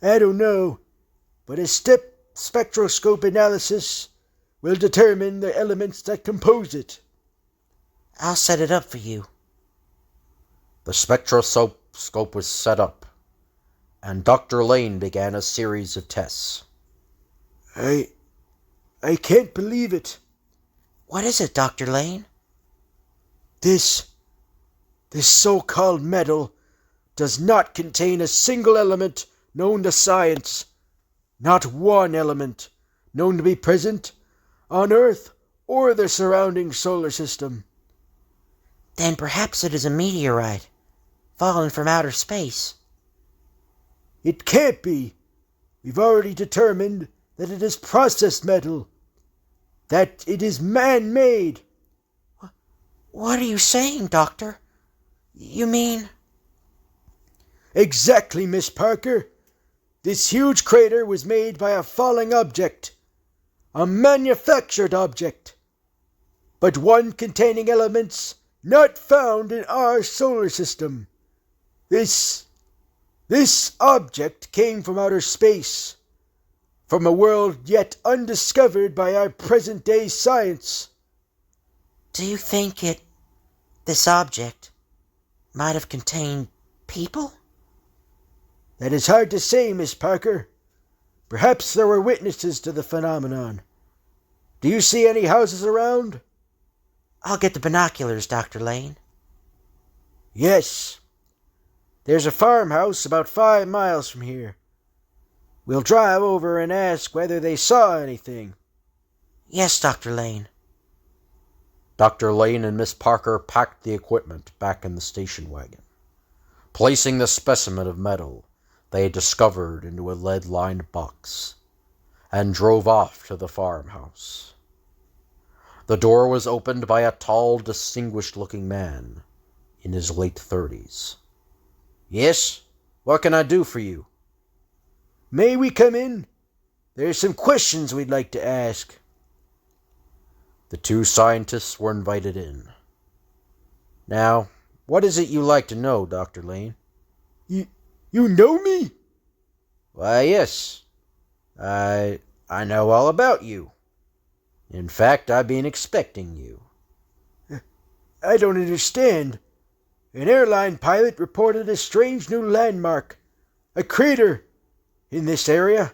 I don't know, but a spectroscope analysis will determine the elements that compose it. I'll set it up for you. The spectroscope was set up, and Dr. Lane began a series of tests. I can't believe it. What is it, Dr. Lane? This so-called metal does not contain a single element known to science. Not one element known to be present on Earth or the surrounding solar system. Then perhaps it is a meteorite, fallen from outer space. It can't be. We've already determined that it is processed metal. That it is man-made. What are you saying, Doctor? You mean... Exactly, Miss Parker. This huge crater was made by a falling object. A manufactured object. But one containing elements not found in our solar system. This object came from outer space. From a world yet undiscovered by our present-day science. Do you think this object, might have contained people? That is hard to say, Miss Parker. Perhaps there were witnesses to the phenomenon. Do you see any houses around? I'll get the binoculars, Dr. Lane. Yes. There's a farmhouse about 5 miles from here. We'll drive over and ask whether they saw anything. Yes, Dr. Lane. Dr. Lane and Miss Parker packed the equipment back in the station wagon, placing the specimen of metal they had discovered into a lead-lined box, and drove off to the farmhouse. The door was opened by a tall, distinguished-looking man in his late 30s. "Yes? What can I do for you?" May we come in? There's some questions we'd like to ask. The two scientists were invited in. "Now, what is it you like to know, Dr. Lane?" You know me? "Why, yes. I know all about you. In fact, I've been expecting you." I don't understand. An airline pilot reported a strange new landmark, a crater, in this area,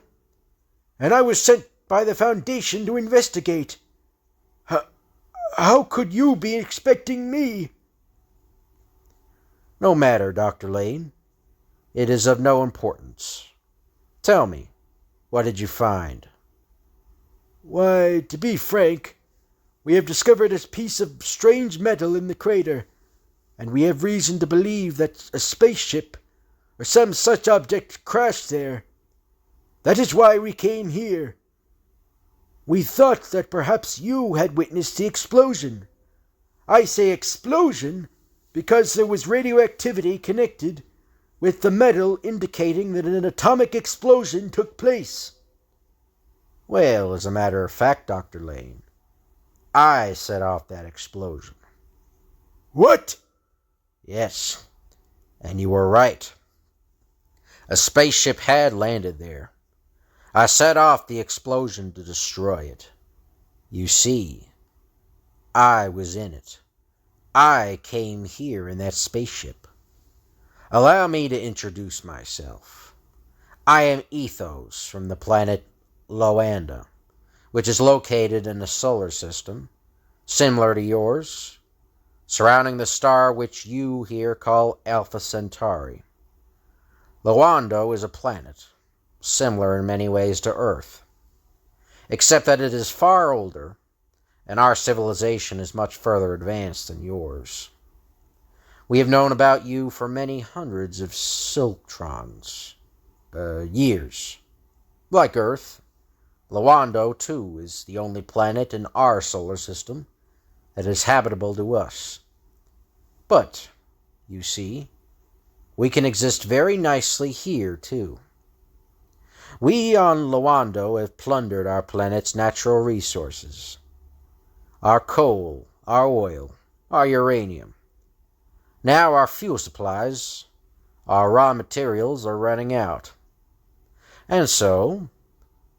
and I was sent by the Foundation to investigate. How could you be expecting me? "No matter, Dr. Lane. It is of no importance. Tell me, what did you find?" Why, to be frank, we have discovered a piece of strange metal in the crater, and we have reason to believe that a spaceship or some such object crashed there. That is why we came here. We thought that perhaps you had witnessed the explosion. I say explosion because there was radioactivity connected with the metal indicating that an atomic explosion took place. "Well, as a matter of fact, Dr. Lane, I set off that explosion." What? "Yes, and you were right. A spaceship had landed there. I set off the explosion to destroy it. You see, I was in it. I came here in that spaceship. Allow me to introduce myself. I am Ethos from the planet Loanda, which is located in a solar system similar to yours, surrounding the star which you here call Alpha Centauri. Loando is a planet, similar in many ways to Earth, except that it is far older, and our civilization is much further advanced than yours. We have known about you for many hundreds of Siltrons, years. Like Earth, Loando, too, is the only planet in our solar system that is habitable to us. But, you see, we can exist very nicely here, too. We on Loando have plundered our planet's natural resources. Our coal, our oil, our uranium. Now our fuel supplies, our raw materials are running out. And so,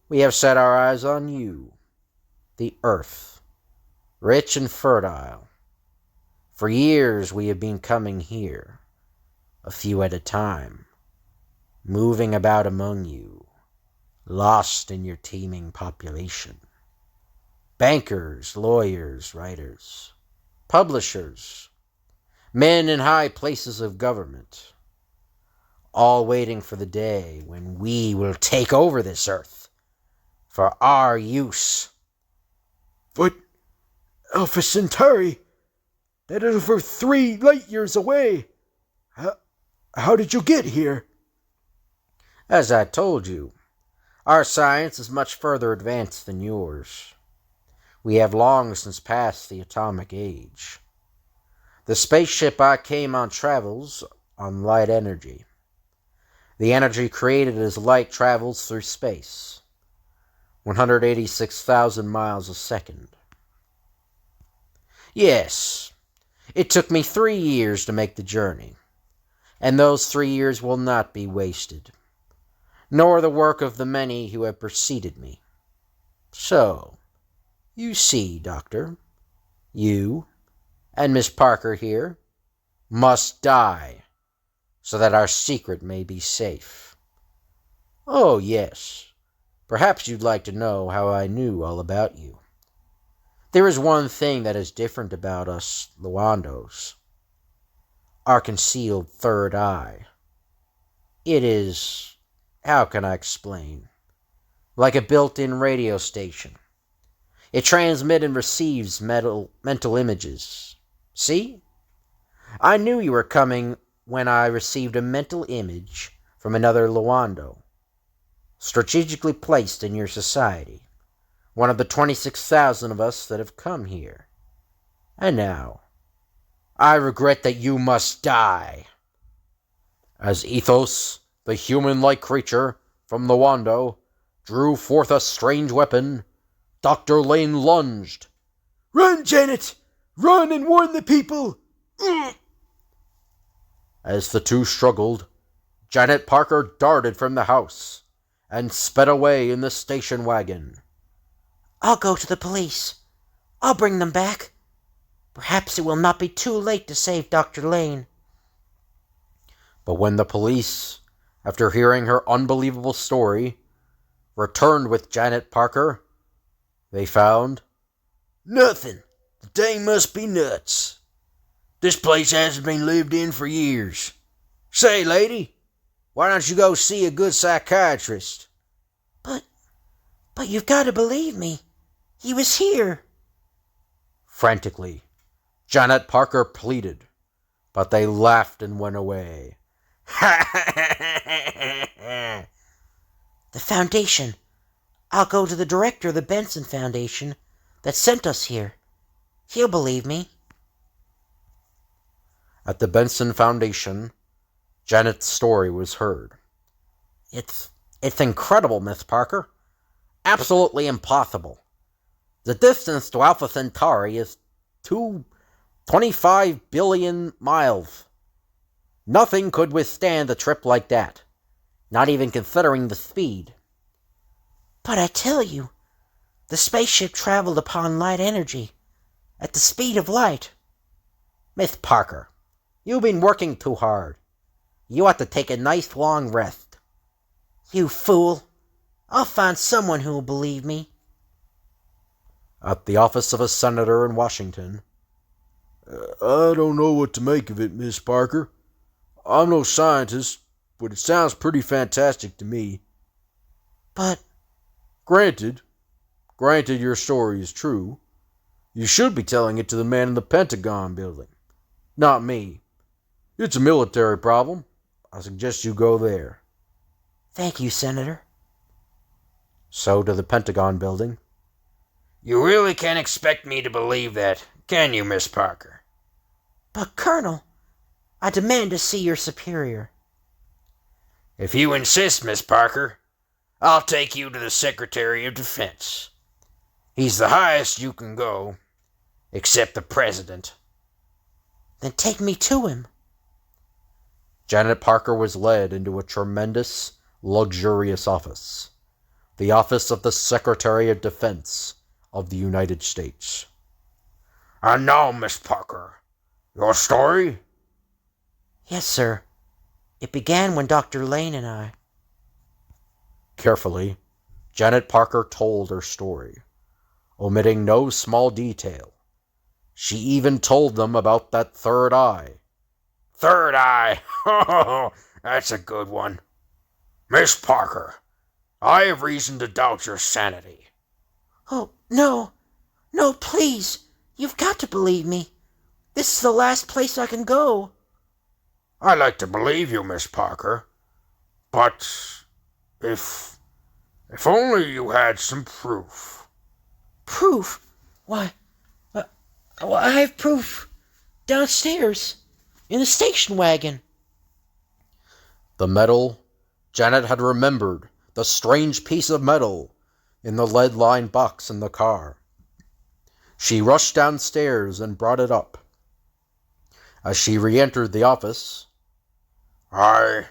we have set our eyes on you, the Earth, rich and fertile. For years we have been coming here, a few at a time, moving about among you, lost in your teeming population. Bankers, lawyers, writers, publishers, men in high places of government, all waiting for the day when we will take over this earth for our use. But Alpha Centauri, that is over 3 light years away. How did you get here? As I told you, our science is much further advanced than yours. We have long since passed the atomic age. The spaceship I came on travels on light energy. The energy created as light travels through space, 186,000 miles a second. Yes, it took me 3 years to make the journey, and those 3 years will not be wasted, nor the work of the many who have preceded me. So, you see, Doctor, you and Miss Parker here must die so that our secret may be safe. Oh, yes, perhaps you'd like to know how I knew all about you. There is one thing that is different about us Luandos. Our concealed third eye. It is, how can I explain, like a built-in radio station. It transmits and receives mental images. See? I knew you were coming when I received a mental image from another Luando, strategically placed in your society, one of the 26,000 of us that have come here. And now, I regret that you must die. As Ethos, the human-like creature from Luando, drew forth a strange weapon, Dr. Lane lunged. Run, Janet! Run and warn the people! As the two struggled, Janet Parker darted from the house and sped away in the station wagon. I'll go to the police. I'll bring them back. Perhaps it will not be too late to save Dr. Lane. But when the police, after hearing her unbelievable story, returned with Janet Parker, they found nothing. The dame must be nuts. This place hasn't been lived in for years. Say, lady, why don't you go see a good psychiatrist? But you've got to believe me. He was here. Frantically, Janet Parker pleaded, but they laughed and went away. The Foundation. I'll go to the director of the Benson Foundation that sent us here. He'll believe me. At the Benson Foundation, Janet's story was heard. It's incredible, Miss Parker. Absolutely impossible. The distance to Alpha Centauri is 25 billion miles. Nothing could withstand a trip like that. not even considering the speed. But I tell you, the spaceship traveled upon light energy, at the speed of light. Miss Parker, you've been working too hard. You ought to take a nice long rest. You fool! I'll find someone who will believe me. At the office of a senator in Washington. I don't know what to make of it, Miss Parker. I'm no scientist, but it sounds pretty fantastic to me. But... Granted your story is true. You should be telling it to the man in the Pentagon building, not me. It's a military problem. I suggest you go there. Thank you, Senator. So to the Pentagon building. You really can't expect me to believe that, can you, Miss Parker? But, Colonel, I demand to see your superior. If you insist, Miss Parker, I'll take you to the Secretary of Defense. He's the highest you can go, except the President. Then take me to him. Janet Parker was led into a tremendous, luxurious office. The office of the Secretary of Defense of the United States. And now, Miss Parker, your story? Yes, sir. It began when Dr. Lane and I... Carefully, Janet Parker told her story, omitting no small detail. She even told them about that third eye. Third eye? Oh, that's a good one. Miss Parker, I have reason to doubt your sanity. Oh, no. No, please. You've got to believe me. This is the last place I can go. I like to believe you, Miss Parker. But if only you had some proof. Proof? Why, I have proof downstairs in the station wagon. The metal. Janet had remembered the strange piece of metal in the lead-lined box in the car. She rushed downstairs and brought it up. As she re-entered the office, I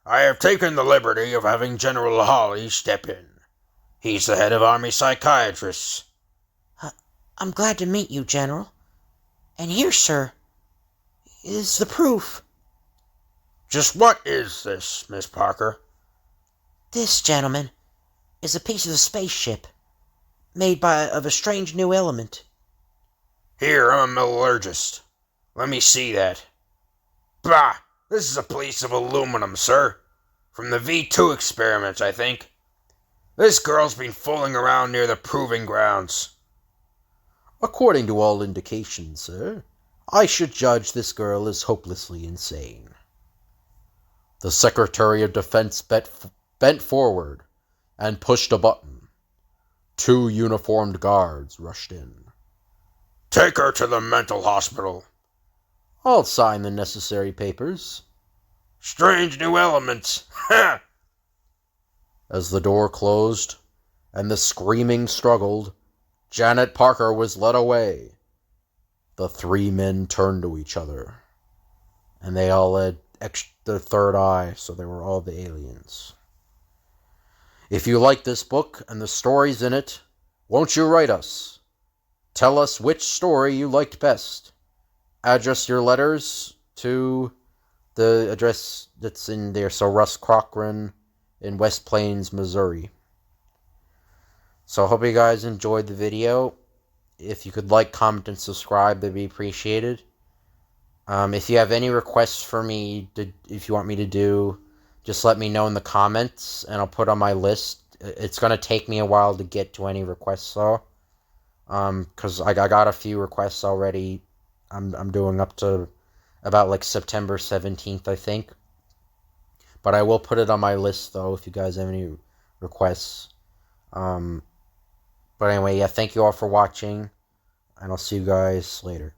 have taken the liberty of having General Hawley step in. He's the head of Army Psychiatrists. I'm glad to meet you, General. And here, sir, is the proof. Just what is this, Miss Parker? This, gentlemen, is a piece of the spaceship, made of a strange new element. Here, I'm a metallurgist. Let me see that. Bah! This is a piece of aluminum, sir. From the V2 experiments, I think. This girl's been fooling around near the proving grounds. according to all indications, sir, I should judge this girl as hopelessly insane. The Secretary of Defense bent forward and pushed a button. 2 uniformed guards rushed in. Take her to the mental hospital. I'll sign the necessary papers. Strange new elements. Ha! As the door closed and the screaming struggled, Janet Parker was led away. The 3 men turned to each other, and they all had the third eye, so they were all the aliens. If you like this book and the stories in it, won't you write us? Tell us which story you liked best. Address your letters to the address that's in there, so Russ Cochran in West Plains, Missouri. So I hope you guys enjoyed the video. If you could like, comment, and subscribe, that'd be appreciated. If you have any requests for me, if you want me to do, just let me know in the comments, and I'll put on my list. It's going to take me a while to get to any requests, though. Because I got a few requests already. I'm doing up to about like September 17th, I think. But I will put it on my list, though, if you guys have any requests. But anyway, yeah, thank you all for watching, and I'll see you guys later.